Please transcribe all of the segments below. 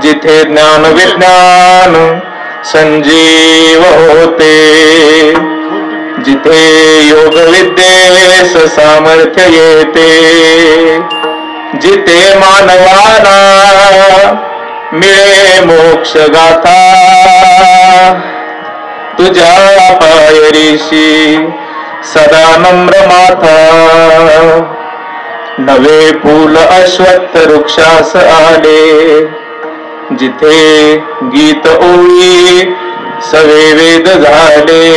जिथे ज्ञान विज्ञान संजीव होते, जिथे योग विद्येस सामर्थ्य येते, जिथे मानवाला मिळे मोक्ष गाथा, तुझ्या पायरीशी सदा नम्र माथा. नवे फूल अश्वत्थ वृक्षास आले, जिथे गीत ओळी सवे वेद झाले,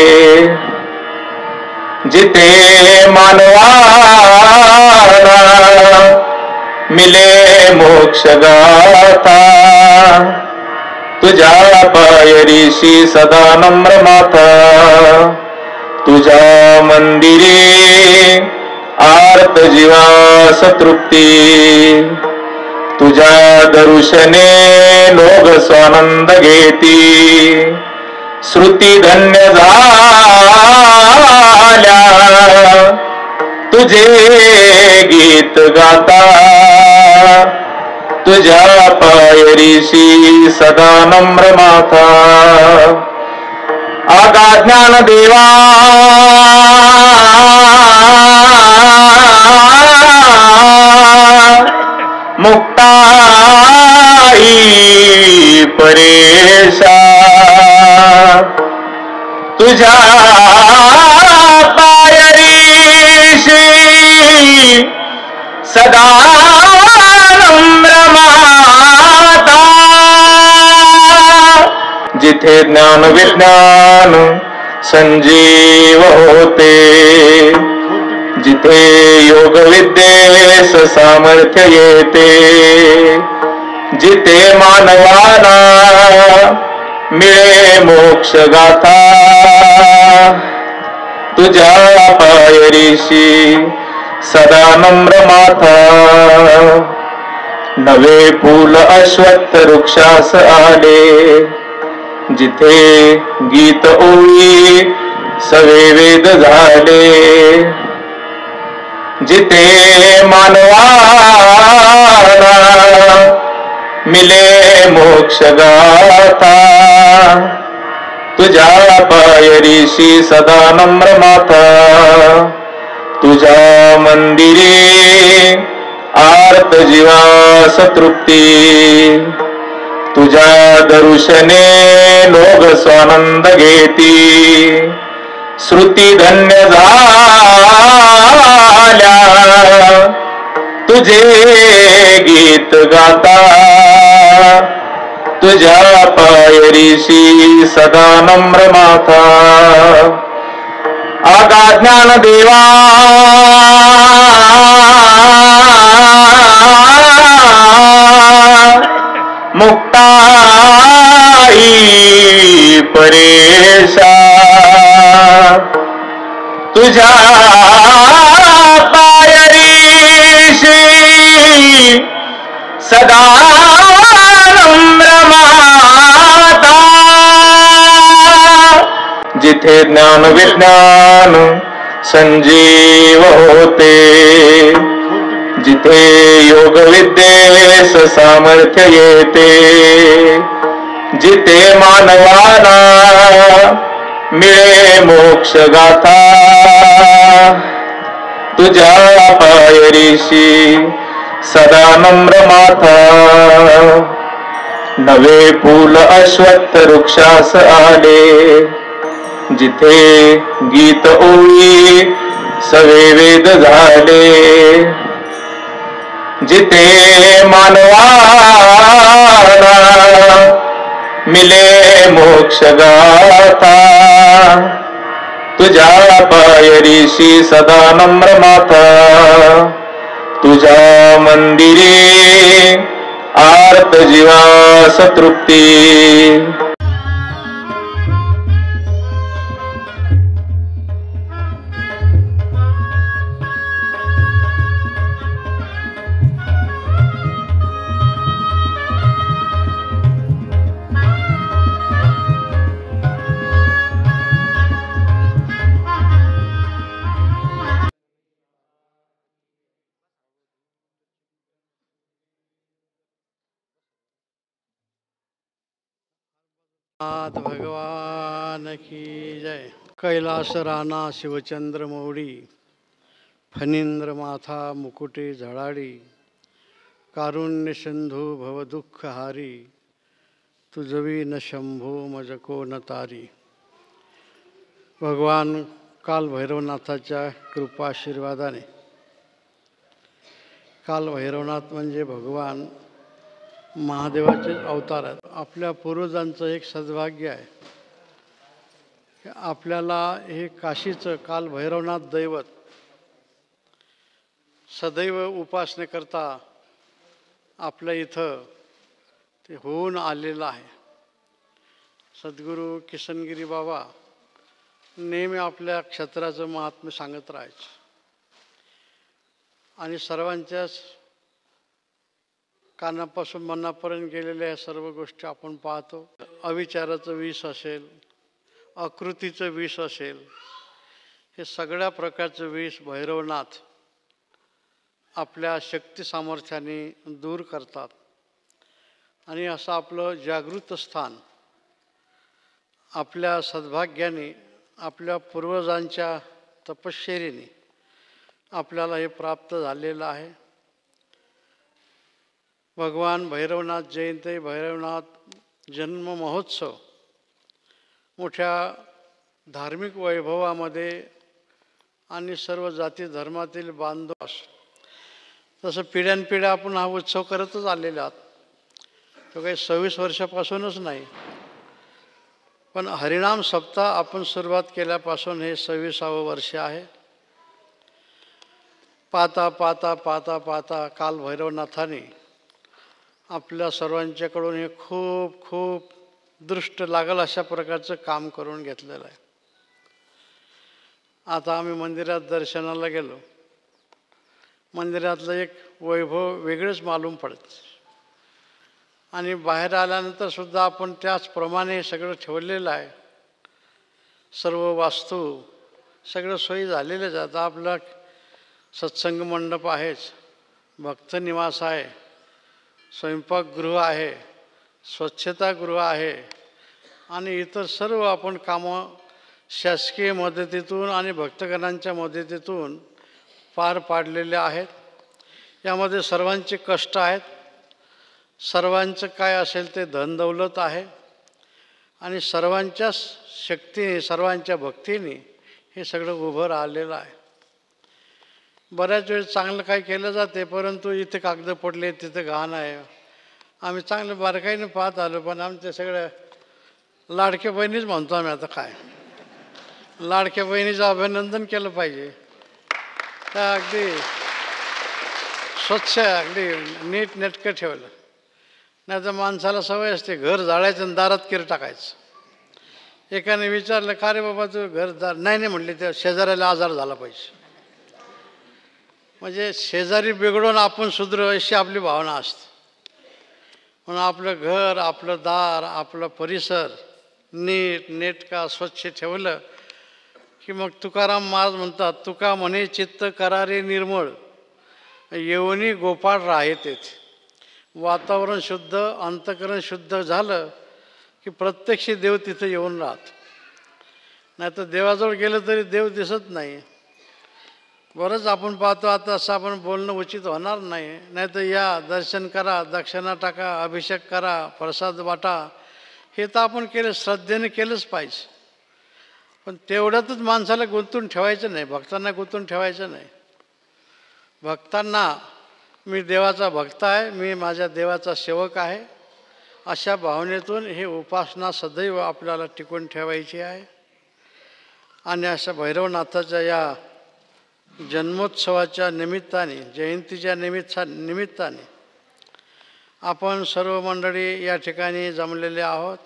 जिथे मानवाला मिले मोक्ष गाथा, तुझ्या पायरीशी सदा नम्र माथा. तुझ्या मंदिरी आर्त जीवास तृप्ती, तुझ्या दर्शने लोग स्वानंद घेती. श्रुती धन्य झाल्या तुझे गीत गाता, तुझ्या पायरीशी सदा नम्र माथा. आगा ज्ञान देवा मुक्ताई परेशा, तुझ्या पायरीशी सदा नम्र माता. जिथे ज्ञान विज्ञान संजीव होते, जिथे योग विद्येस सामर्थ्य येते, जिथे मानवाला मिळे मोक्ष गाथा, तुझ्या पायरीशी सदा नम्र माथा. नवे फूल अश्वत्थ वृक्षास आले, जिथे गीत ओळी सवे वेद झाले, जिथे मानवाला मिले मोक्ष गाथा, तुझ्या पायरीशी सदा नम्र माथा. तुझ्या मंदिरी आर्त जीवास तृप्ती, तुझ्या दर्शने लोग स्वानंद घेती. श्रुती धन्य झाल्या तुझे गीत गाता, तुझ्या पायरीशी सदा नम्र माथा. आगा ज्ञान देवा मुक्ताई परेशा, तुझ्या पायरीशी सदा नम्र माता. जिथे ज्ञान विज्ञान संजीव होते, जिथे योग विद्येस सामर्थ्य येते, जिथे मानवाला मिळे मोक्ष गाथा, तुझ्या पायरीशी सदा नम्र माथा. नवे फूल अश्वत्थ वृक्षास आले, जिथे गीत ओळी सवे वेद झाले, जिथे मानवाला मिले मोक्ष गाथा, तुझ्या पायरीशी सदा नम्र माथा. तुझ्या मंदिरी आर्त जीवास तृप्ती, नाथ भगवान की जय. कैलास राणा शिवचंद्र मौडी, फणींद्र माथा मुकुटे झळाळी, कारुण्य सिंधू भवदुःखहारी, तुझवी न शंभो मजको न तारी. भगवान काल भैरवनाथाच्या कृपाशीर्वादाने, काल भैरवनाथ म्हणजे भगवान महादेवाचे अवतार आहेत. आपल्या पूर्वजांचं एक सद्भाग्य आहे की आपल्याला हे काशीचं काल भैरवनाथ दैवत सदैव उपासनेकरता आपल्या इथं ते होऊन आलेलं आहे. सद्गुरू किशनगिरी बाबा नेहमी आपल्या क्षेत्राचं महात्म्य सांगत राहायचे आणि सर्वांच्याच कानापासून मनापर्यंत गेलेल्या ह्या सर्व गोष्टी आपण पाहतो. अविचाराचं विष असेल, अकृतीचं विष असेल, हे सगळ्या प्रकारचं विष भैरवनाथ आपल्या शक्ती सामर्थ्याने दूर करतात. आणि असं आपलं जागृत स्थान आपल्या सद्भाग्याने, आपल्या पूर्वजांच्या तपश्चर्येने आपल्याला हे प्राप्त झालेलं आहे. भगवान भैरवनाथ जयंती, भैरवनाथ जन्म महोत्सव मोठ्या धार्मिक वैभवामध्ये आणि सर्व जाती धर्मातील बांधव तसं पिढ्यानपिढ्या आपण हा उत्सव करतच आलेले आहात. तो काही 26 वर्षापासूनच नाही, पण हरिनाम सप्ताह आपण सुरुवात केल्यापासून हे 26वे वर्ष आहे. पाहता पाहता पाहता पाहता काल भैरवनाथाने आपल्या सर्वांच्याकडून हे खूप खूप दृष्ट लागल अशा प्रकारचं काम करून घेतलेलं आहे. आता आम्ही मंदिरात दर्शनाला गेलो, मंदिरातलं एक वैभव वेगळंच मालूम पडतं आणि बाहेर आल्यानंतर सुद्धा आपण त्याचप्रमाणे सगळं ठेवलेलं आहे. सर्व वास्तू सगळं सोयी झालेलेच. आता आपला सत्संग मंडप आहेच, भक्त निवास आहे, स्वयंपाकगृह आहे, स्वच्छतागृह आहे आणि इतर सर्व आपण कामं शासकीय मदतीतून आणि भक्तगणांच्या मदतीतून पार पाडलेले आहेत. यामध्ये सर्वांचे कष्ट आहेत, सर्वांचं काय असेल ते धनदौलत आहे आणि सर्वांच्या शक्तीने, सर्वांच्या भक्तीने हे सगळं उभं राहिलेलं आहे. बऱ्याच वेळेस चांगलं काय केलं जाते, परंतु इथे कागद पडले, तिथं घाण आहे. आम्ही चांगलं बारकाईने पाहत आलो, पण आमच्या सगळ्या लाडक्या बहिणीच म्हणतो आम्ही. आता काय, लाडक्या बहिणीचं अभिनंदन केलं पाहिजे. त्या अगदी स्वच्छ, अगदी नीट नेटकं ठेवलं. नाही तर माणसाला सवय असते घर जाळायचं आणि दारात किर टाकायचं. एकाने विचारलं, का रे बाबा तू घर दार नाही नाही म्हटले, त्या शेजाऱ्याला आजार झाला पाहिजे. म्हणजे शेजारी बिघडून आपण सुधरू अशी आपली भावना असते. म्हणून आपलं घर, आपलं दार, आपला परिसर नीट नेटका स्वच्छ ठेवलं की मग तुकाराम महाराज म्हणतात, तुका म्हणे चित्त करारे निर्मळ, येवनी गोपाळ राहे तेथे. वातावरण शुद्ध, अंतःकरण शुद्ध झालं की प्रत्यक्ष देव तिथं येऊन राहत. नाही तर देवाजवळ गेलं तरी देव दिसत नाही. बरंच आपण पाहतो, आता असं आपण बोलणं उचित होणार नाही. नाही तर या दर्शन करा, दक्षिणा टाका, अभिषेक करा, प्रसाद वाटा, हे तर आपण केलं, श्रद्धेने केलंच पाहिजे. पण तेवढ्यातच माणसाला गुंतून ठेवायचं नाही, भक्तांना गुंतून ठेवायचं नाही. भक्तांना मी देवाचा भक्त आहे, मी माझ्या देवाचा सेवक आहे, अशा भावनेतून हे उपासना सदैव आपल्याला टिकून ठेवायची आहे. आणि अशा भैरवनाथाच्या या जन्मोत्सवाच्या निमित्ताने, जयंतीच्या निमित्ताने आपण सर्व मंडळी या ठिकाणी जमलेले आहोत.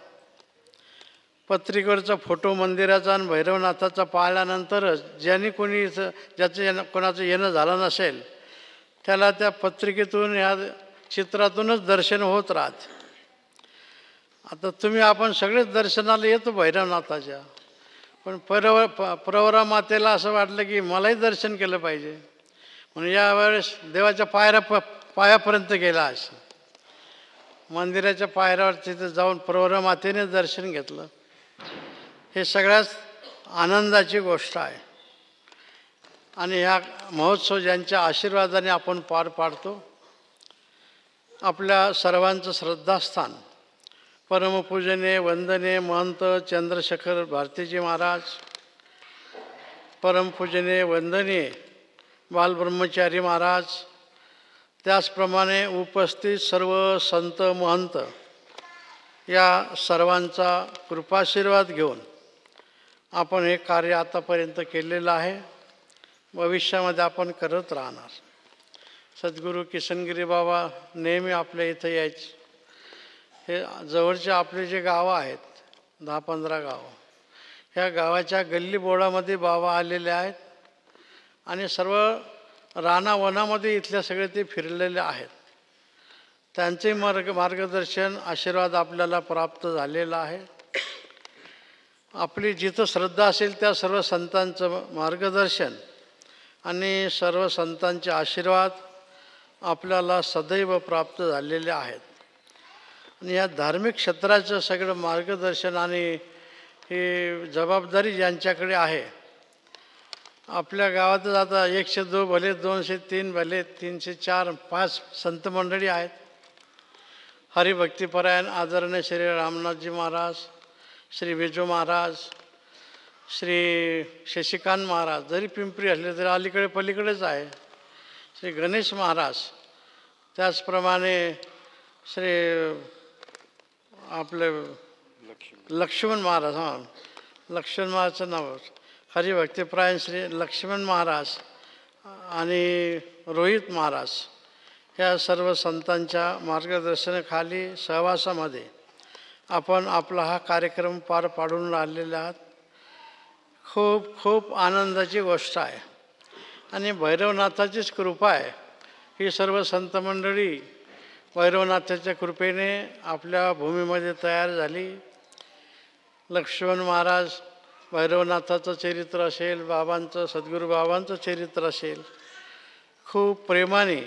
पत्रिकेवरचा फोटो मंदिराचा आणि भैरवनाथाचा पाहिल्यानंतरच ज्यांनी कोणी कोणाचं येणं झालं नसेल त्याला त्या पत्रिकेतून, या चित्रातूनच दर्शन होत राहत. आता तुम्ही आपण सगळेच दर्शनाला येतो भैरवनाथाच्या, पण प्रवरा मातेला असं वाटलं की मलाही दर्शन केलं पाहिजे, म्हणून यावेळेस देवाच्या पायापर्यंत गेला. असं मंदिराच्या पायऱ्यावर तिथे जाऊन प्रवरमातेने दर्शन घेतलं, हे सगळ्यात आनंदाची गोष्ट आहे. आणि ह्या महोत्सव ज्यांच्या आशीर्वादाने आपण पार पाडतो, आपल्या सर्वांचं श्रद्धास्थान परमपूजनीय वंदनीय महंत चंद्रशेखर भारतीजी महाराज, परमपूजनीय वंदनीय बालब्रह्मचारी महाराज, त्याचप्रमाणे उपस्थित सर्व संत महंत या सर्वांचा कृपाशीर्वाद घेऊन आपण हे कार्य आतापर्यंत केलेलं आहे, भविष्यामध्ये आपण करत राहणार. सद्गुरू किशनगिरी बाबा नेहमी आपल्या इथं यायचे. हे जवळचे आपले जे गावं आहेत 10-15 गावं, ह्या गावाच्या गल्लीबोळामध्ये बाबा आलेले आहेत आणि सर्व रानावनामध्ये इथल्या सगळे ते फिरलेले आहेत. त्यांचे मार्गदर्शन आशीर्वाद आपल्याला प्राप्त झालेला आहे. आपली जिथं श्रद्धा असेल त्या सर्व संतांचं मार्गदर्शन आणि सर्व संतांचे आशीर्वाद आपल्याला सदैव प्राप्त झालेले आहेत. आणि या धार्मिक क्षेत्राचं सगळं मार्गदर्शन आणि ही जबाबदारी ज्यांच्याकडे आहे, आपल्या गावातच आता 102 भले 203 भले 304-5 संत मंडळी आहेत. हरिभक्तीपरायण आदरणीय श्री रामनाथजी महाराज, श्री विजू महाराज, श्री शशिकांत महाराज, जरी पिंपरी असले तरी अलीकडे पलीकडेच आहे, श्री गणेश महाराज, त्याचप्रमाणे श्री आपले लक्ष्मण महाराज, लक्ष्मण महाराजचं नाव हरिभक्तीपरायण श्री लक्ष्मण महाराज आणि रोहित महाराज, ह्या सर्व संतांच्या मार्गदर्शनाखाली सहवासामध्ये आपण आपला हा कार्यक्रम पार पाडून राहिलेला आहात. खूप खूप आनंदाची गोष्ट आहे आणि भैरवनाथाचीच कृपा आहे. ही सर्व संत मंडळी भैरवनाथाच्या कृपेने आपल्या भूमीमध्ये तयार झाली. लक्ष्मण महाराज भैरवनाथाचं चरित्र असेल, बाबांचं सद्गुरू बाबांचं चरित्र असेल, खूप प्रेमाने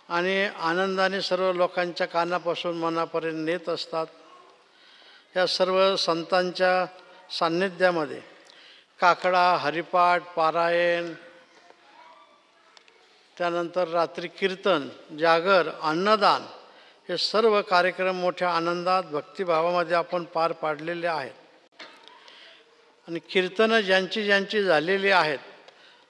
आणि आनंदाने सर्व लोकांच्या कानापासून मनापर्यंत नेत असतात. या सर्व संतांच्या सान्निध्यामध्ये काकडा, हरिपाठ, पारायण, त्यानंतर रात्री कीर्तन, जागर, अन्नदान, हे सर्व कार्यक्रम मोठ्या आनंदात भक्तिभावामध्ये आपण पार पाडलेले आहेत. आणि कीर्तनं ज्यांची ज्यांची झालेली आहेत,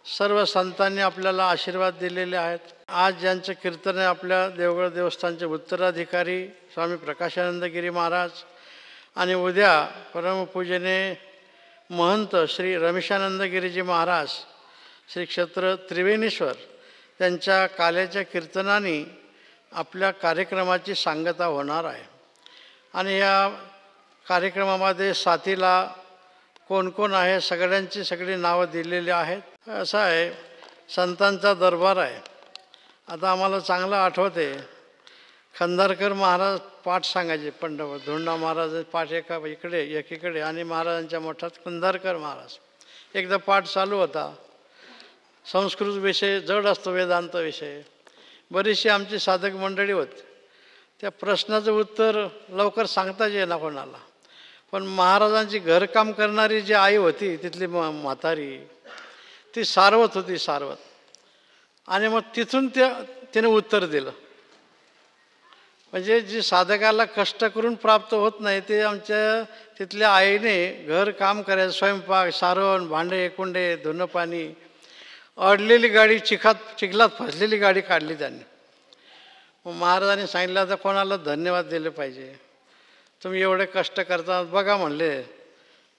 सर्व संतांनी आपल्याला आशीर्वाद दिलेले आहेत. आज ज्यांचं कीर्तन आहे, आपल्या देवगड देवस्थानचे उत्तराधिकारी स्वामी प्रकाशानंदगिरी महाराज आणि उद्या परमपूजनीय महंत श्री रमेशानंदगिरीजी महाराज, श्री क्षेत्र त्रिवेणीश्वर, त्यांच्या काल्याच्या कीर्तनाने आपल्या कार्यक्रमाची सांगता होणार आहे. आणि या कार्यक्रमामध्ये साथीला कोण कोण आहे सगळ्यांची सगळी नावं दिलेली आहेत. असं आहे, संतांचा दरबार आहे. आता आम्हाला चांगलं आठवते, खंदारकर महाराज पाठ सांगायचे. पंडित धोंडा महाराज पाठ एकीकडे आणि महाराजांच्या मठात खंदारकर महाराज. एकदा पाठ चालू होता, संस्कृत विषय जड असतो, वेदांत विषय. बरीचशी आमची साधक मंडळी होती. त्या प्रश्नाचं उत्तर लवकर सांगताच येईना कोणाला. पण महाराजांची घरकाम करणारी जी आई होती तिथली म्हातारी, ती सारवत होती, सारवत. आणि मग तिथून तिने उत्तर दिलं. म्हणजे जी साधकाला कष्ट करून प्राप्त होत नाही, ते आमच्या तिथल्या आईने घरकाम करायचं, स्वयंपाक, सारवण, भांडे कुंडे, धुणं पाणी, अडलेली गाडी, चिखलात फसलेली गाडी काढली त्यांनी. मग महाराजांनी सांगितलं, आता कोणाला धन्यवाद दिले पाहिजे, तुम्ही एवढे कष्ट करता, बघा म्हणले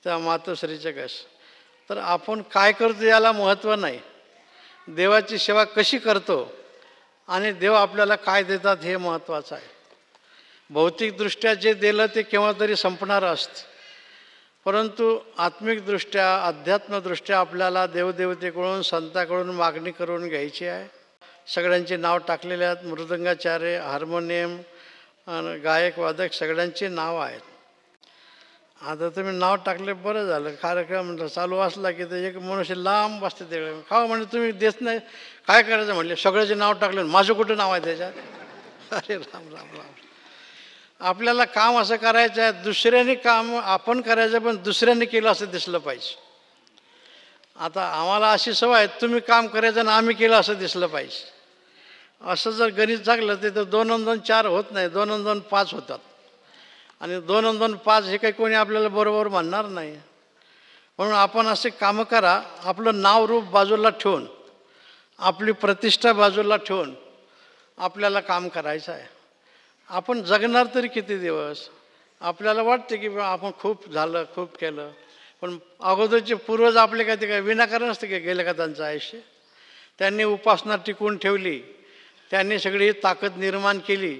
त्या मातोश्रीचे कष्ट. तर आपण काय करतो याला महत्त्व नाही, देवाची सेवा कशी करतो आणि देव आपल्याला काय देतात हे महत्त्वाचं आहे. भौतिकदृष्ट्या जे दिलं ते केव्हा तरी संपणारं असतं, परंतु आत्मिकदृष्ट्या, अध्यात्मदृष्ट्या आपल्याला देवदेवतेकडून, संताकडून मागणी करून घ्यायची आहे. सगळ्यांची नाव टाकलेली आहेत. मृदंगाचार्य, हार्मोनियम, गायक, वादक सगळ्यांची नावं आहेत. आता तुम्ही नाव टाकले बरं झालं. कार्यक्रम चालू असला की ते एक मनुष्य लांब बसते ते खावा म्हणजे तुम्ही देत नाही, काय करायचं म्हणले, सगळ्याचे नाव टाकले, माझं कुठं नाव आहे त्याच्यात. अरे राम राम राम. आपल्याला काम असं करायचं आहे, दुसऱ्याने काम आपण करायचं पण दुसऱ्याने केलं असं दिसलं पाहिजे. आता आम्हाला अशी सवय आहे, तुम्ही काम करायचं आणि आम्ही केलं असं दिसलं पाहिजे. असं जर गणित झालं तर 2 आणि 2 4 होत नाही, 2 आणि 2 5 होतात. आणि 2 आणि 2 5 हे काही कोणी आपल्याला बरोबर म्हणणार नाही. म्हणून आपण असे कामं करा, आपलं नाव रूप बाजूला ठेवून, आपली प्रतिष्ठा बाजूला ठेवून आपल्याला काम करायचं आहे. आपण जगणार तरी किती दिवस? आपल्याला वाटते की आपण खूप झालं, खूप केलं, पण अगोदरचे पूर्वज आपले काय ते काय विनाकारण असते की गेलं का त्यांचं आयुष्य? त्यांनी उपासना टिकवून ठेवली, त्यांनी सगळी ताकद निर्माण केली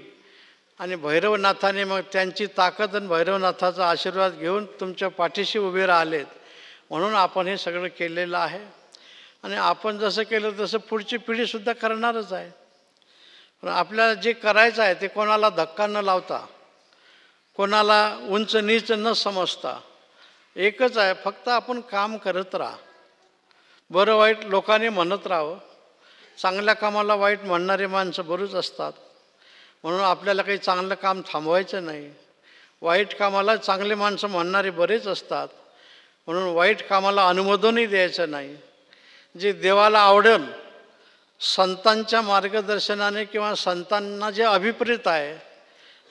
आणि भैरवनाथाने मग त्यांची ताकद आणि भैरवनाथाचा आशीर्वाद घेऊन तुमच्या पाठीशी उभे राहिलेत. म्हणून आपण हे सगळं केलेलं आहे. आणि आपण जसं केलं तसं पुढची पिढीसुद्धा करणारच आहे. पण आपल्याला जे करायचं आहे ते कोणाला धक्का न लावता, कोणाला उंच नीच न समजता एकच आहे, फक्त आपण काम करत राहा. बरं वाईट लोकांनी म्हणत राहावं. चांगल्या कामाला वाईट म्हणणारी माणसं बरीच असतात. म्हणून आपल्याला काही चांगलं काम थांबवायचं नाही. वाईट कामाला चांगले माणसं म्हणणारे बरेच असतात. म्हणून वाईट कामाला अनुमोदनही द्यायचं नाही. जे देवाला आवडेल, संतांच्या मार्गदर्शनाने किंवा संतांना जे अभिप्रेत आहे,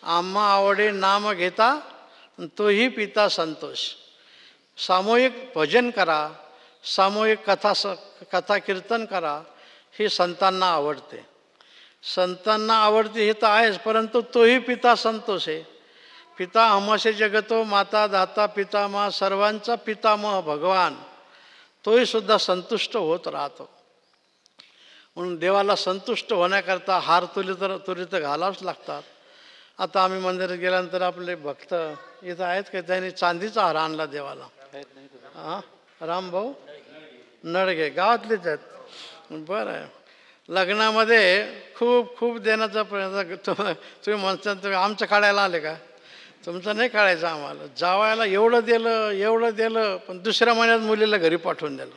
आम्हा आवडे नाम घेता तोही पिता संतोष. सामूहिक भजन करा, सामूहिक कथा कीर्तन करा, हे संतांना आवडते. संतांना आवडते हे तर आहेच, परंतु तोही पिता संतोष आहे. पिता हमसे जगतो माता दाता पितामह, सर्वांचा पितामह भगवान, तोही सुद्धा संतुष्ट होत राहतो. म्हणून देवाला संतुष्ट होण्याकरता हार तुरी तर घालावंच लागतात. आता आम्ही मंदिरात गेल्यानंतर आपले भक्त इथं आहेत का, त्यांनी चांदीचा हार आणला देवाला. हां, रामभाऊ नडगे गावातलेच आहेत. बरं आहे. लग्नामध्ये खूप खूप देण्याचा प्रयत्न तुम्ही म्हणता, तुम्ही आमचं काढायला आले का? तुमचं नाही काढायचं आम्हाला. जावायला एवढं दिलं पण दुसऱ्या महिन्यात मुलीला घरी पाठवून दिलं.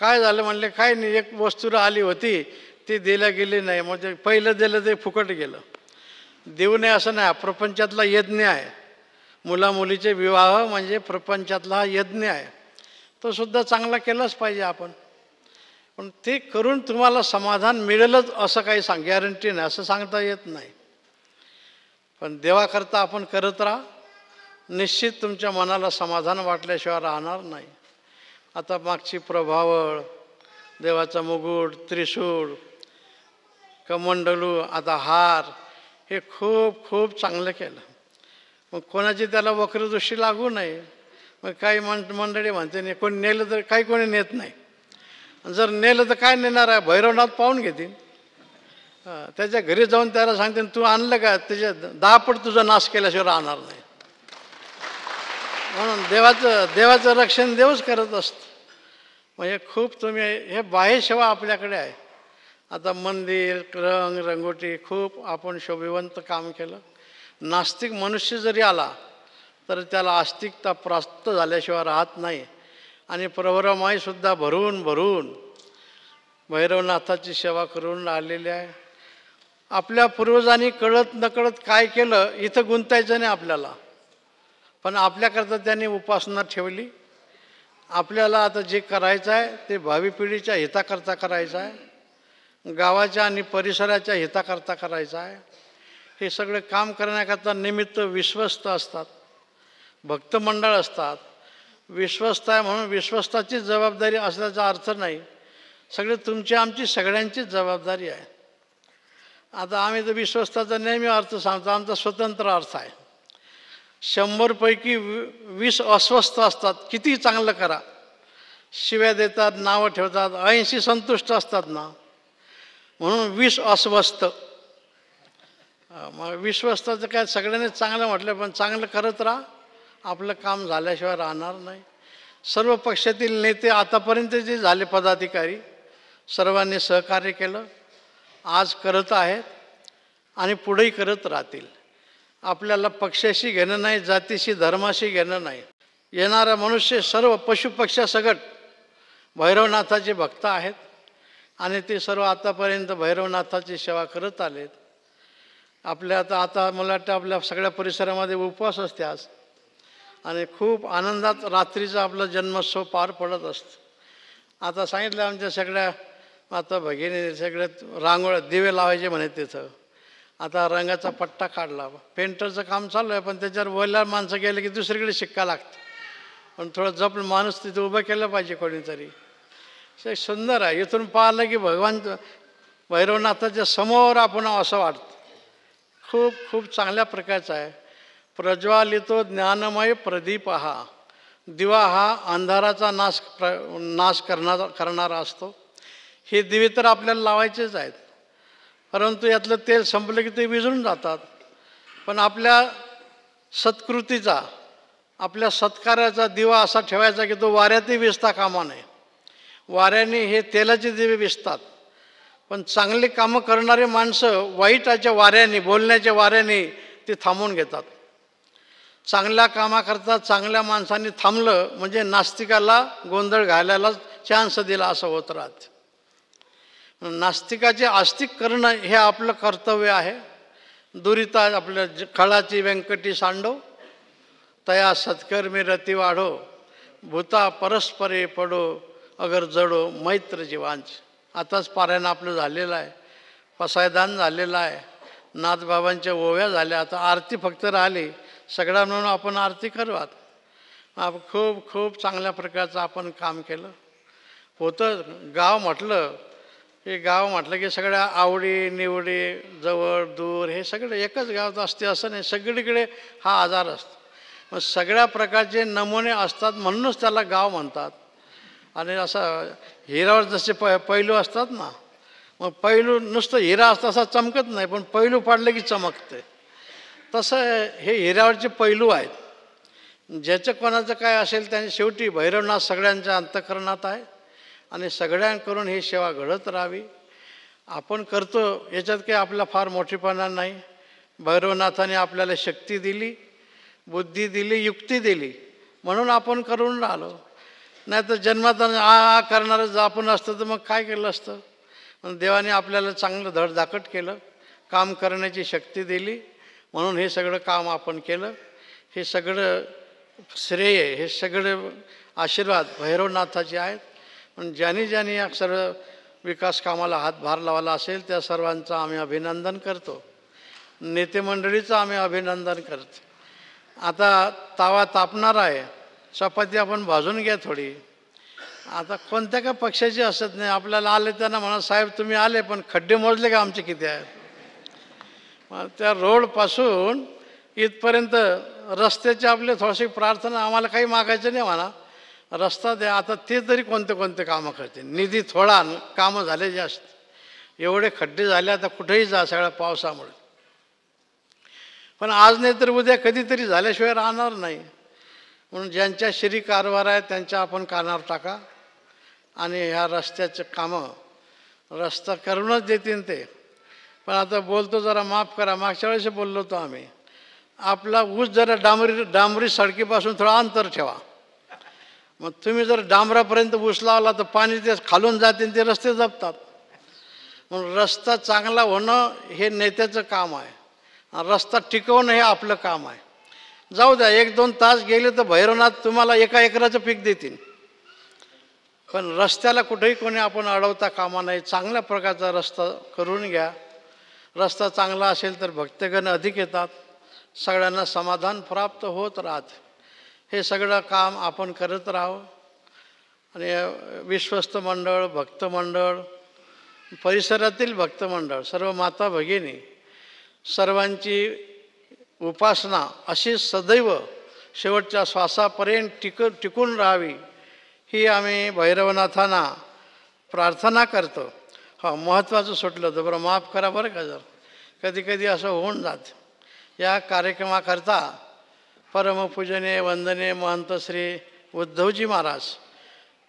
काय झालं म्हणले, काय नाही, एक वस्तू आली होती ती दिल्या गेली नाही, म्हणजे पहिलं दिलं ते फुकट गेलं. देऊ नये असं नाही, प्रपंचातला यज्ञ आहे. मुलामुलीचे विवाह म्हणजे प्रपंचातला हा यज्ञ आहे, तो सुद्धा चांगला केलाच पाहिजे आपण. पण ते करून तुम्हाला समाधान मिळेलच असं काही गॅरंटी नाही, असं सांगता येत नाही. पण देवाकरता आपण करत राहा, निश्चित तुमच्या मनाला समाधान वाटल्याशिवाय राहणार नाही. आता मागची प्रभावळ, देवाचा मुकुट, त्रिशूळ, कमंडलू, आता हार, हे खूप खूप चांगलं केलं. मग कोणाची त्याला वक्रदृष्टी लागू नये. मग काही मंडळी म्हणते नाही, कोणी नेलं तर काही कोणी नेत नाही. जर नेलं तर काय नेणार आहे, भैरवनाथ पाहून घेतील. त्याच्या घरी जाऊन त्याला सांगते तू आणलं का, त्याच्या 10 पट तुझा नाश केल्याशिवाय राहणार नाही. म्हणून देवाचं रक्षण देवच करत असतं. म्हणजे खूप तुम्ही हे बाह्य सेवा आपल्याकडे आहे. आता मंदिर, रंगोटी खूप आपण शोभिवंत काम केलं. नास्तिक मनुष्य जरी आला तर त्याला आस्तिकता प्राप्त झाल्याशिवाय राहत नाही. आणि प्रवरमाईसुद्धा भरून भरून भैरवनाथाची सेवा करून राहिलेली आहे. आपल्या पूर्वजांनी कळत नकळत काय केलं इथं गुंतायचं नाही आपल्याला, पण आपल्याकरता त्यांनी उपासना ठेवली. आपल्याला आता जे करायचं आहे ते भावी पिढीच्या हिताकरता करायचं आहे, गावाच्या आणि परिसराच्या हिताकरता करायचं आहे. हे सगळे काम करण्याकरता निमित्त विश्वस्त असतात, भक्तमंडळ असतात. विश्वस्त आहे म्हणून विश्वस्ताची जबाबदारी असल्याचा अर्थ नाही, सगळे तुमची आमची सगळ्यांचीच जबाबदारी आहे. आता आम्ही तर विश्वस्ताचा नेहमी अर्थ सांगतो, आमचा स्वतंत्र अर्थ आहे. 100 पैकी 20 अस्वस्थ असतात, किती चांगलं करा, शिव्या देतात, नावं ठेवतात. 80 संतुष्ट असतात ना, म्हणून 20 अस्वस्थ. मग विश्वस्ताचं काय, सगळ्यांनीच चांगलं म्हटलं, पण चांगलं करत राहा, आपलं काम झाल्याशिवाय राहणार नाही. सर्व पक्षातील नेते आतापर्यंत जे झाले पदाधिकारी, सर्वांनी सहकार्य केलं, आज करत आहेत आणि पुढेही करत राहतील. आपल्याला पक्षाशी घेणं नाही, जातीशी धर्माशी घेणं नाही. येणारा मनुष्य सर्व पशुपक्षासकट भैरवनाथाचे भक्त आहेत आणि ते सर्व आतापर्यंत भैरवनाथाची सेवा करत आलेत. आपल्या आता मला वाटतं आपल्या सगळ्या परिसरामध्ये उपवास असते आज, आणि खूप आनंदात रात्रीचा आपला जन्मोत्सव पार पडत असतो. आता सांगितलं आमच्या सगळ्या माता भगिनी सगळ्या रांगोळ्या दिवे लावायचे म्हणे तिथं. आता रंगाचा पट्टा काढला, पेंटरचं काम चालू आहे, पण त्याच्यावर वयला माणसं गेले की दुसरीकडे शिक्का लागतं. पण थोडं जप माणूस तिथं उभं केलं पाहिजे कोणीतरी. ते सुंदर आहे. इथून पाहिलं की भगवान भैरवनाथाच्या समोर आपण असं वाटतं. खूप खूप चांगल्या प्रकारचा आहे. प्रज्वालितो ज्ञानमय प्रदीप हा दिवा, हा अंधाराचा नाश करणारा असतो. हे दिवे तर आपल्याला लावायचेच आहेत, परंतु यातलं तेल संपलं की ते विझून जातात. पण आपल्या सत्कृतीचा, आपल्या सत्कार्याचा दिवा असा ठेवायचा की तो वाऱ्यातही विझता कामा नये. वाऱ्याने हे तेलाचे दिवे विझतात, पण चांगली कामं करणारी माणसं वाईटाच्या वाऱ्याने, बोलण्याच्या वाऱ्याने ते थांबवून घेतात. चांगल्या कामाकरता चांगल्या माणसांनी थांबलं म्हणजे नास्तिकाला गोंधळ घालायला चान्स दिला असं होत राहत. नास्तिकाचे आस्तिक करणं हे आपलं कर्तव्य आहे. दुरिता आपल्या खळाची व्यंकटी सांडो, तया सत्कर्मी रती वाढो, भूता परस्परे पडो, अगर जडो मैत्र जीवांच. आताच पारायण आपलं झालेलं आहे, पसायदान झालेलं आहे, नाथबाबांच्या ओव्या झाल्या, आता आरती फक्त राहिली. सगळ्या म्हणून आपण आरती करवात. आपण खूप खूप चांगल्या प्रकारचं आपण काम केलं होतं. गाव म्हटलं की सगळ्या आवडी निवडी, जवळ दूर हे सगळं एकच गावात असते असं नाही, सगळीकडे हा आजार असतो. मग सगळ्या प्रकारचे नमुने असतात, म्हणूनच त्याला गाव म्हणतात. आणि असं हिरावर जसे पैलू असतात ना, मग पैलू नुसतं हिरा असतं असा चमकत नाही, पण पैलू पाडलं की चमकते. तसं हे हिऱ्यावरचे पैलू आहेत. ज्याचं कोणाचं काय असेल त्याने शेवटी भैरवनाथ सगळ्यांच्या अंतःकरणात आहे, आणि सगळ्यांकडून ही सेवा घडत राहावी. आपण करतो याच्यात काही आपला फार मोठेपणा नाही. भैरवनाथाने आपल्याला शक्ती दिली, बुद्धी दिली, युक्ती दिली, म्हणून आपण करून राहिलो. नाही तर जन्मात करणारं जर आपण असतं तर मग काय केलं असतं. पण देवाने आपल्याला चांगलं धडधाकट केलं, काम करण्याची शक्ती दिली, म्हणून हे सगळं काम आपण केलं. हे सगळं श्रेय, हे सगळे आशीर्वाद भैरवनाथाचे आहेत. पण ज्यांनी या सर्व विकास कामाला हातभार लावला असेल त्या सर्वांचं आम्ही अभिनंदन करतो. नेते मंडळीचं आम्ही अभिनंदन करतो. आता तावा तापणार आहे, चपाती आपण भाजून घ्या थोडी. आता कोणत्या का पक्षाची असत नाही, आपल्याला आले त्यांना म्हणा साहेब तुम्ही आले, पण खड्डे मोजले का आमचे किती आहेत. त्या रोडपासून इथपर्यंत रस्त्याची आपली थोडीशी प्रार्थना, आम्हाला काही मागायचं नाही म्हणा, रस्ता द्या. आता ते तरी कोणते कामं करते. निधी थोडा, कामं झाले जास्त. एवढे खड्डे झाले, आता कुठेही जा सगळ्या पावसामुळे. पण आज नाही तर उद्या कधीतरी झाल्याशिवाय राहणार नाही. म्हणून ज्यांच्या श्री कारभार आहे त्यांच्या आपण कानावर टाका, आणि ह्या रस्त्याचं कामं रस्ता करूनच देतील ते. पण आता बोलतो जरा माफ करा, मागच्या वेळेस बोललो होतो आम्ही, आपला ऊस जरा डांबरी सडकीपासून थोडा अंतर ठेवा. मग तुम्ही जर डांबरापर्यंत ऊस लावला तर पाणी ते खालून जाते, ते रस्ते जपतात. म्हणून रस्ता चांगला होणं हे नेत्याचं काम आहे, रस्ता टिकवणं हे आपलं काम आहे. जाऊ द्या 1-2 तास गेले तर भैरवनाथ तुम्हाला 1 एकराचं पीक देतील, पण रस्त्याला कुठेही कोणी आपण अडवता कामा नाही. चांगल्या प्रकारचा रस्ता करून घ्या. रस्ता चांगला असेल तर भक्तगण अधिक येतात, सगळ्यांना समाधान प्राप्त होत राहत. हे सगळं काम आपण करत राहावं. आणि विश्वस्त मंडळ, भक्तमंडळ, परिसरातील भक्तमंडळ, सर्व माता भगिनी सर्वांची उपासना अशी सदैव शेवटच्या श्वासापर्यंत टिकून राहावी, ही आम्ही भैरवनाथांना प्रार्थना करतो. महत्त्वाचं सुटलं होतं, बरं माफ करा बरं का, जर कधी असं होऊन जातं. या कार्यक्रमाकरता परमपूजनीय वंदनीय महंत श्री उद्धवजी महाराज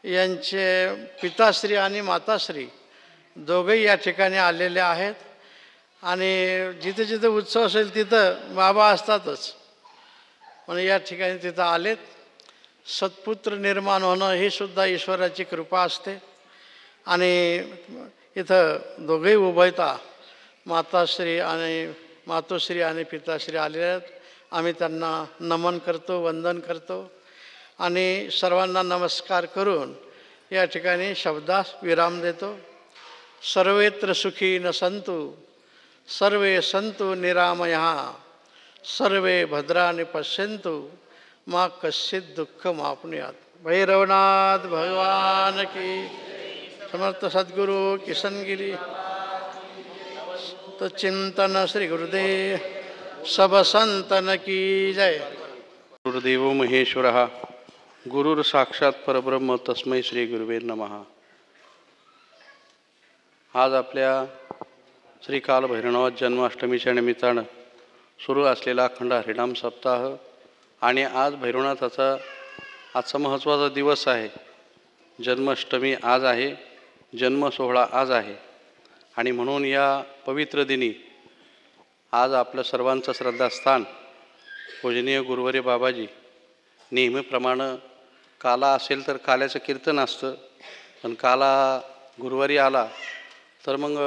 यांचे पिताश्री आणि माताश्री दोघेही या ठिकाणी आलेले आहेत. आणि जिथे जिथे उत्सव असेल तिथं बाबा असतातच, पण या ठिकाणी तिथं आलेत. सत्पुत्र निर्माण होणं ही सुद्धा ईश्वराची कृपा असते. आणि इथं दोघेही उभयता माताश्री आणि मातोश्री आणि पिताश्री आलेले आहेत. आम्ही त्यांना नमन करतो, वंदन करतो आणि सर्वांना नमस्कार करून या ठिकाणी शब्दास विराम देतो. सर्वेत्र सुखी न संतु सर्वे संतु निरामया सर्वे भद्राणि पश्यन्तु मा कश्चित् दुःख मापनुयात्. भैरवनाथ भगवान की, समर्थ सद्गुरु किशनगिरी तो चिंतन श्री गुरुदेव सब संतन की जय. गुरुदेव महेश्वरः गुरुर साक्षात परब्रह्म तस्मै श्री गुरुवे नमः. आज आपल्या श्री काल भैरवनाथ जन्माष्टमीच्या निमित्तानं सुरू असलेला अखंड हरिनाम सप्ताह आणि आज भैरवनाथाचा आजचा महत्त्वाचा दिवस आहे. जन्माष्टमी आज आहे, जन्म सोहळा आज आहे आणि म्हणून या पवित्र दिनी आज आपलं सर्वांचं श्रद्धास्थान पूजनीय गुरुवर्य बाबाजी. नेहमीप्रमाणे काला असेल तर काल्याचं कीर्तन असतं, पण काला गुरुवारी आला तर मग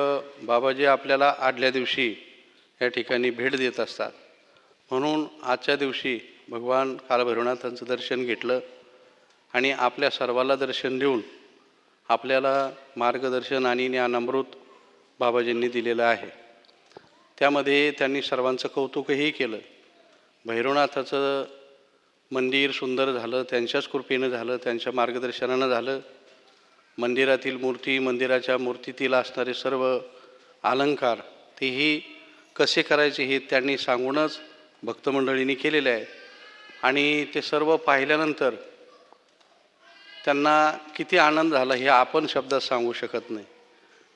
बाबाजी आपल्याला आदल्या दिवशी या ठिकाणी भेट देत असतात. म्हणून आजच्या दिवशी भगवान कालभैरवनाथांचं दर्शन घेतलं आणि आपल्या सर्वाला दर्शन देऊन आपल्याला मार्गदर्शन आणि ज्ञानामृत बाबाजींनी दिलेलं आहे. त्यामध्ये त्यांनी सर्वांचं कौतुकही केलं. भैरवनाथाचं मंदिर सुंदर झालं, त्यांच्याच कृपेनं झालं, त्यांच्या मार्गदर्शनानं झालं. मंदिरातील मूर्ती, मंदिराच्या मूर्तीतील असणारे सर्व अलंकार तेही कसे करायचे हे त्यांनी सांगूनच भक्तमंडळींनी केलेले आहे. आणि ते सर्व पाहिल्यानंतर त्यांना किती आनंद झाला हे आपण शब्दात सांगू शकत नाही.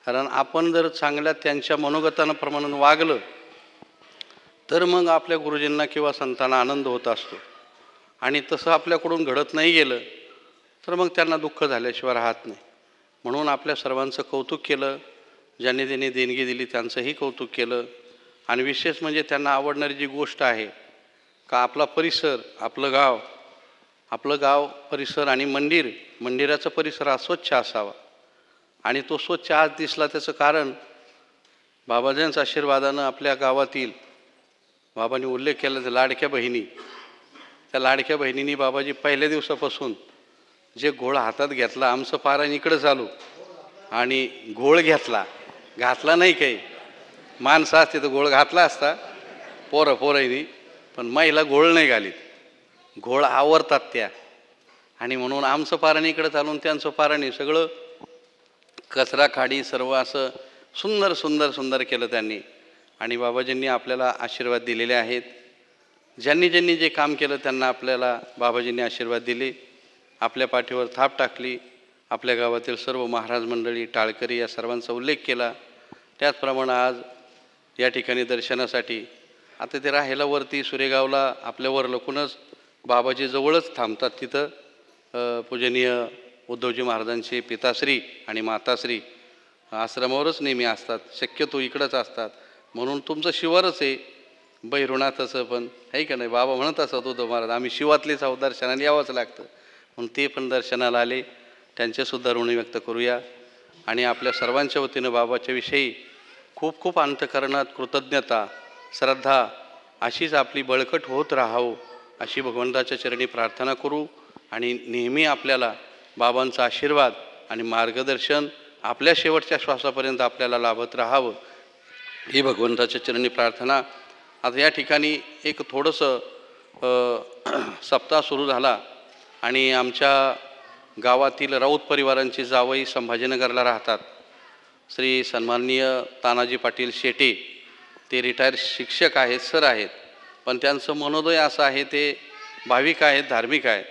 कारण आपण जर चांगल्या त्यांच्या मनोगताप्रमाणे वागलं तर मग आपल्या गुरुजींना किंवा संतांना आनंद होत असतो. आणि तसं आपल्याकडून घडत नाही गेलं तर मग त्यांना दुःख झाल्याशिवाय राहत नाही. म्हणून आपल्या सर्वांचं कौतुक केलं. ज्यांनी त्यांनी देणगी दिली त्यांचंही कौतुक केलं. आणि विशेष म्हणजे त्यांना आवडणारी जी गोष्ट आहे का आपला परिसर, आपलं गाव परिसर आणि मंदिराचा परिसर हा स्वच्छ असावा. आणि तो स्वच्छ आज दिसला त्याचं कारण बाबाजींच्या आशीर्वादानं आपल्या गावातील बाबांनी उल्लेख केला त्या लाडक्या बहिणी. त्या लाडक्या बहिणींनी बाबाजी पहिल्या दिवसापासून जे घोळ हातात घेतला, आमचं पारायण इकडं चालू आणि घोळ घातला नाही काही. माणसं असते तर घोळ घातला असता पोरांनी, पण महिला घोळ नाही घालीत, घोळ आवरतात त्या. आणि म्हणून आमचं पारायण इकडं चालून त्यांचं पारायण सगळं कचरा खाडी सर्व असं सुंदर सुंदर सुंदर केलं त्यांनी. आणि बाबाजींनी आपल्याला आशीर्वाद दिलेले आहेत. ज्यांनी जे काम केलं त्यांना आपल्याला बाबाजींनी आशीर्वाद दिले, आपल्या पाठीवर थाप टाकली. आपल्या गावातील सर्व महाराज मंडळी, टाळकरी या सर्वांचा उल्लेख केला. त्याचप्रमाणे आज या ठिकाणी दर्शनासाठी आता ते राहायला वरती सुरेगावला आपल्यावर लकूनच बाबाजी जवळच थांबतात. तिथं पूजनीय उद्धवजी महाराजांचे पिताश्री आणि माताश्री आश्रमावरच नेहमी असतात, शक्यतो इकडंच असतात. म्हणून तुमचं शिवारच आहे भैरवनाथाचं पण आहे का नाही. बाबा म्हणत असत उद्धव महाराज आम्ही शिवातलेच आहोत, दर्शनाला यावंच लागतं. म्हणून ते पण दर्शनाला आले, त्यांचेसुद्धा ऋण व्यक्त करूया. आणि आपल्या सर्वांच्या वतीनं बाबाच्या विषयी खूप खूप अंतःकरणात कृतज्ञता, श्रद्धा अशीच आपली बळकट होत राहावं अशी भगवंताच्या चरणी प्रार्थना करू. आणि नेहमी आपल्याला बाबांचा आशीर्वाद आणि मार्गदर्शन आपल्या शेवटच्या श्वासापर्यंत आपल्याला लाभत राहावं ही भगवंताच्या चरणी प्रार्थना. आता या ठिकाणी एक थोडंसं सप्ताह सुरू झाला आणि आमच्या गावातील राऊत परिवारांची जावई संभाजीनगरला राहतात. श्री सन्माननीय तानाजी पाटील शेटे ते रिटायर शिक्षक आहेत, सर आहेत, पण त्यांचं मनोदय असं आहे ते भाविक आहेत, धार्मिक आहेत.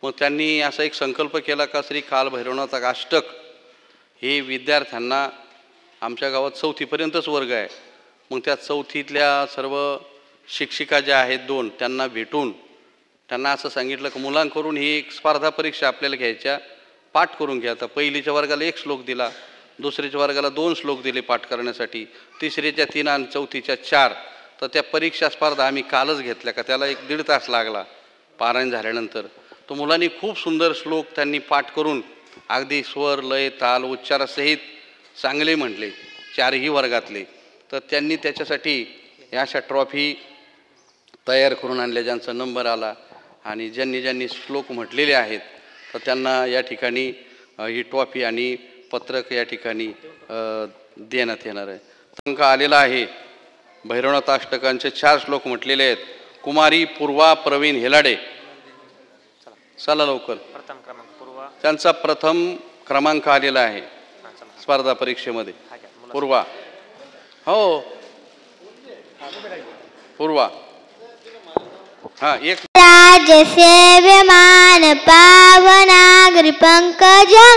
मग त्यांनी असा एक संकल्प केला का श्री कालभैरवनाथ अष्टक हे विद्यार्थ्यांना, आमच्या गावात 4थीपर्यंतच वर्ग आहे, मग त्या 4थीतल्या सर्व शिक्षिका ज्या आहेत 2 त्यांना भेटून त्यांना असं सांगितलं की मुलांकडून ही एक स्पर्धा परीक्षा आपल्याला घ्यायच्या, पाठ करून घ्या. तर पहिलीच्या वर्गाला 1 श्लोक दिला, दुसरीच्या वर्गाला 2 श्लोक दिले पाठ करण्यासाठी, तिसरीच्या 3 आणि 4थीच्या 4. तर त्या परीक्षा स्पर्धा आम्ही कालच घेतल्या का त्याला 1-1.5 तास लागला पारायण झाल्यानंतर. तो मुलांनी खूप सुंदर श्लोक त्यांनी पाठ करून अगदी स्वर, लय, ताल, उच्चारासहित चांगले म्हटले 4ही वर्गातले. तर त्यांनी त्याच्यासाठी या अशा ट्रॉफी तयार करून आणल्या, ज्यांचा नंबर आला आणि ज्यांनी ज्यांनी श्लोक म्हटलेले आहेत तर त्यांना या ठिकाणी ही ट्रॉफी आणि पत्रक या ठिकाणी देण्यात येणार आहे. अंक आलेला आहे. भैरवनाथ अष्टकांचे 4 श्लोक म्हटलेले आहेत. कुमारी पूर्वा प्रवीण हेलाडे, चला लवकर. त्यांचा प्रथम क्रमांक आलेला आहे स्पर्धा परीक्षेमध्ये. पूर्वा, हो पूर्वा. हाँ एक राजसेव्यमान पावनाग्रि पंकजं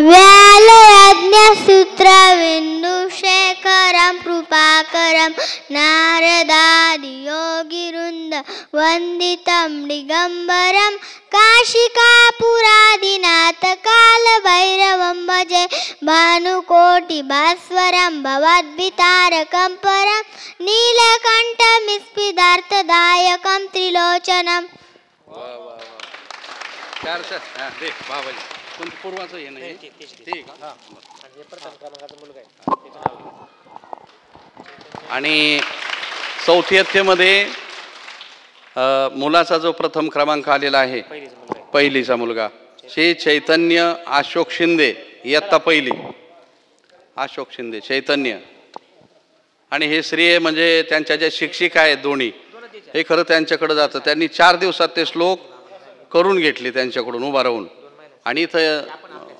व्यालयज्ञसूत्रविन्दुशेखरं कृपाकरं नारदादियोगिवृन्द वन्दितं दिगम्बरं काशिकापुरादिनाथ कालभैरवं भजे भानुकोटिभास्वरं भवद्भितारकं परं नीलकण्ठमिस्फिदार्थदायकं त्रिलोचनम्. वा वा वा. 400. हां दे बाबाजी. पण पूर्वाचं हे नाही ठीक. आणि चौथीमध्ये मुलाचा जो प्रथम क्रमांक आलेला आहे, पहिलीचा मुलगा श्री चैतन्य अशोक शिंदे, इयत्ता पहिली. अशोक शिंदे चैतन्य. आणि हे श्रेय म्हणजे त्यांच्या ज्या शिक्षिका आहेत दोन्ही, हे खरं त्यांच्याकडे जातं. त्यांनी 4 दिवसात ते श्लोक करून घेतले त्यांच्याकडून उभा राहून, आणि इथं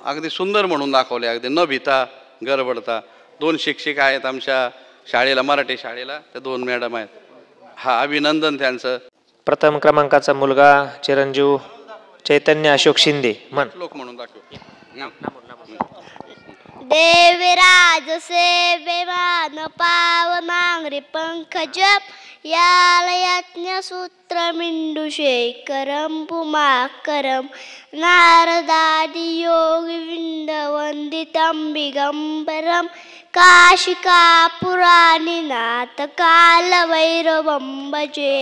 अगदी सुंदर म्हणून दाखवले, अगदी न भिता गडबडता. 2 शिक्षिका आहेत आमच्या शाळेला, मराठी शाळेला, त्या 2 मॅडम आहेत. हा अभिनंदन त्यांचं. प्रथम क्रमांकाचा मुलगा चिरंजीव चैतन्य अशोक शिंदे म्हण. श्लोक म्हणून दाखव. देवराज सेव्यमान पावनाग्रि पंकजं व्यालयज्ञसूत्रमिन्दुशेखरं पुमाकरं नारदादियोगिवृन्द वन्दितं दिगम्बरं काशिकापुरादिनाथ कालभैरवं भजे.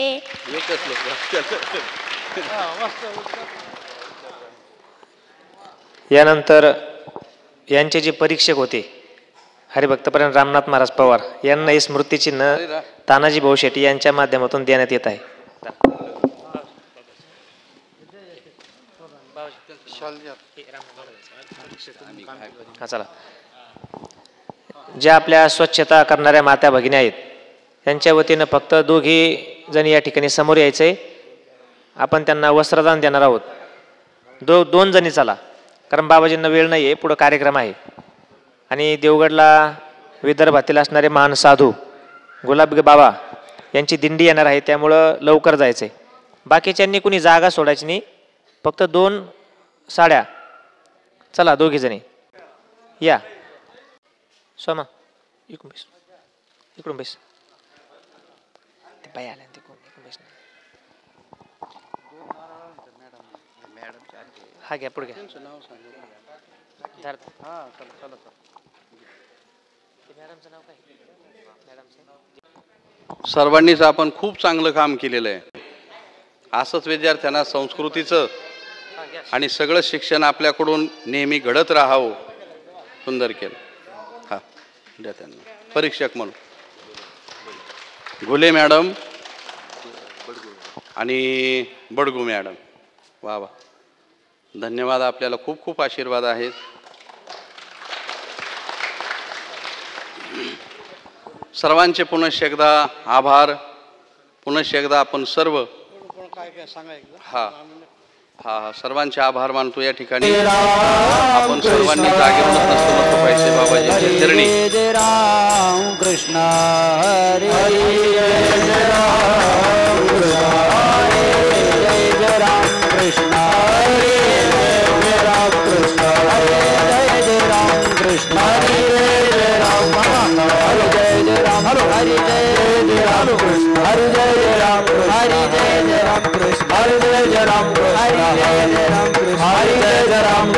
यानंतर यांचे जे परीक्षक होते हरिभक्तपरायण रामनाथ महाराज पवार यांना ही स्मृतिचिन्ह तानाजी भाऊ शेट्टी यांच्या माध्यमातून देण्यात येत आहे. हा चला. ज्या आपल्या स्वच्छता करणाऱ्या माता भगिनी आहेत त्यांच्या वतीनं फक्त 2 जणी या ठिकाणी समोर यायचंय. आपण त्यांना वस्त्रदान देणार आहोत. 2 जणी चला, कारण बाबाजींना वेळ नाही आहे, पुढं कार्यक्रम आहे. आणि देवगडला विदर्भातील असणारे महान साधू गुलाबी बाबा यांची दिंडी येणार आहे, त्यामुळं लवकर जायचं आहे. बाकीच्यांनी कुणी जागा सोडायची नाही, फक्त 2 साड्या. चला 2 जणी या. सोमा इकडून बेस, इकडून बेस. ते बाई आल्या तिकडून बेस. हा घ्या पुढे घ्या. सर्वांनीच आपण खूप चांगलं काम केलेलं आहे. असंच विद्यार्थ्यांना संस्कृतीचं आणि सगळं शिक्षण आपल्याकडून नेहमी घडत राहावं. सुंदर केलं. हा द्या त्यांना परीक्षक म्हणून घुले मॅडम आणि बडगू मॅडम. वा वा, धन्यवाद. आपल्याला खूप खूप आशीर्वाद आहेत. सर्वांचे पुनश्च एकदा आभार. पुनश्च एकदा आपण सर्व हा हा सर्वांचे आभार मानतो. या ठिकाणी आपण सर्वांनी जागेवरच नसतो पाहिजे बाबाजींच्या चरणी. राम कृष्ण हरी राम कृष्ण हरी राम कृष्ण हरे जय राम कृष्ण हरी राम हरे जय राम हरि जय राम कृष्ण हरि जय राम हरि जय राम कृष्ण हरि जय राम हरि जय राम कृष्ण हरि जय राम.